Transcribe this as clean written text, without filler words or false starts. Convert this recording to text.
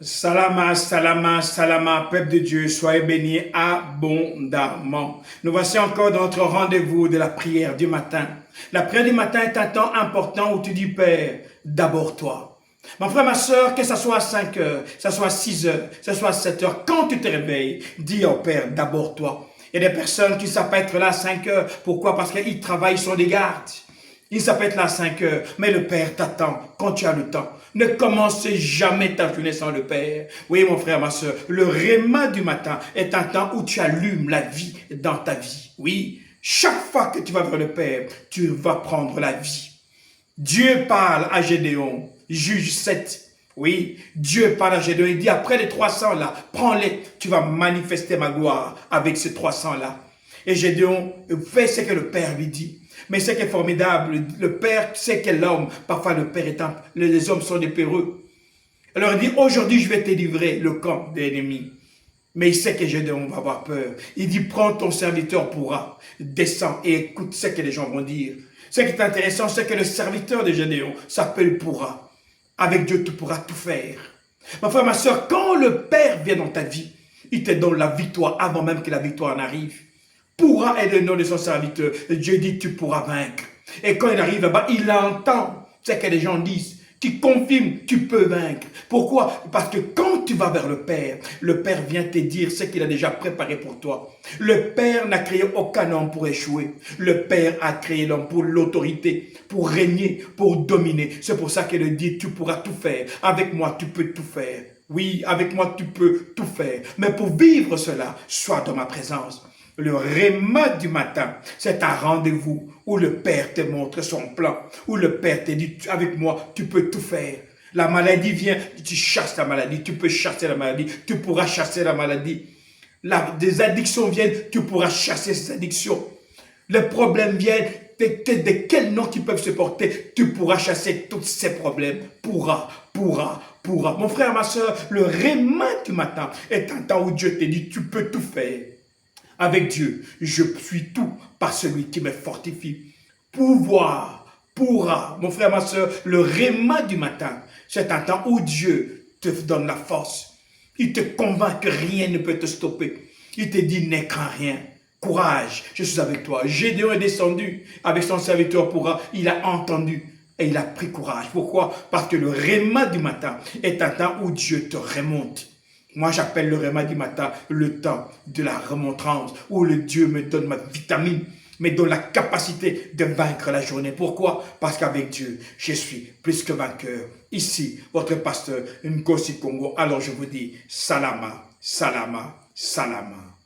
Salama, salama, salama, peuple de Dieu, soyez bénis abondamment. Nous voici encore dans notre rendez-vous de la prière du matin. La prière du matin est un temps important où tu dis, Père, d'abord toi. Mon frère, ma soeur, que ce soit à 5 heures, que ce soit à 6 heures, que ce soit à 7 heures, quand tu te réveilles, dis au Père, d'abord toi. Il y a des personnes qui ne savent pas être là à 5 heures. Pourquoi? Parce qu'ils travaillent sur des gardes. Il s'appelle là à 5 heures, mais le Père t'attend quand tu as le temps. Ne commencez jamais ta journée sans le Père. Oui, mon frère, ma soeur, le réma du matin est un temps où tu allumes la vie dans ta vie. Oui, chaque fois que tu vas vers le Père, tu vas prendre la vie. Dieu parle à Gédéon, Juge 7. Oui, Dieu parle à Gédéon, il dit après les 300 là, prends-les, tu vas manifester ma gloire avec ces 300 là. Et Gédéon fait ce que le Père lui dit. Mais ce qui est formidable, le Père sait que l'homme, parfois le Père étant, les hommes sont des peureux. Alors il dit, aujourd'hui je vais te livrer le camp de l'ennemi. Mais il sait que Gédéon va avoir peur. Il dit, prends ton serviteur pourra, descends et écoute ce que les gens vont dire. Ce qui est intéressant, c'est que le serviteur de Gédéon s'appelle pourra. Avec Dieu, tu pourras tout faire. Ma frère, ma soeur, quand le Père vient dans ta vie, il te donne la victoire avant même que la victoire n'arrive. Pourra est le nom de son serviteur. Dieu dit, tu pourras vaincre. Et quand il arrive là-bas, il entend ce que les gens disent, qui confirme, tu peux vaincre. Pourquoi? Parce que quand tu vas vers le Père vient te dire ce qu'il a déjà préparé pour toi. Le Père n'a créé aucun homme pour échouer. Le Père a créé l'homme pour l'autorité, pour régner, pour dominer. C'est pour ça qu'il dit, tu pourras tout faire. Avec moi, tu peux tout faire. Oui, avec moi, tu peux tout faire. Mais pour vivre cela, sois dans ma présence. Le réma du matin, c'est un rendez-vous où le Père te montre son plan, où le Père te dit, avec moi, tu peux tout faire. La maladie vient, tu chasses la maladie, tu peux chasser la maladie, tu pourras chasser la maladie. Des addictions viennent, tu pourras chasser ces addictions. Les problèmes viennent, de quel nom qui peuvent se porter, tu pourras chasser tous ces problèmes. Pourra. Mon frère, ma soeur, le réma du matin est un temps où Dieu te dit, tu peux tout faire. Avec Dieu, je suis tout par celui qui me fortifie. Pouvoir, pourra. Mon frère, ma soeur, le réma du matin, c'est un temps où Dieu te donne la force. Il te convainc que rien ne peut te stopper. Il te dit, n'aie crains rien. Courage, je suis avec toi. Gédéon est descendu avec son serviteur pourra. Il a entendu et il a pris courage. Pourquoi? Parce que le réma du matin est un temps où Dieu te remonte. Moi, j'appelle le réma du matin le temps de la remontrance, où le Dieu me donne ma vitamine, me donne la capacité de vaincre la journée. Pourquoi? Parce qu'avec Dieu, je suis plus que vainqueur. Ici, votre pasteur Nkosi Congo. Alors je vous dis, salama, salama, salama.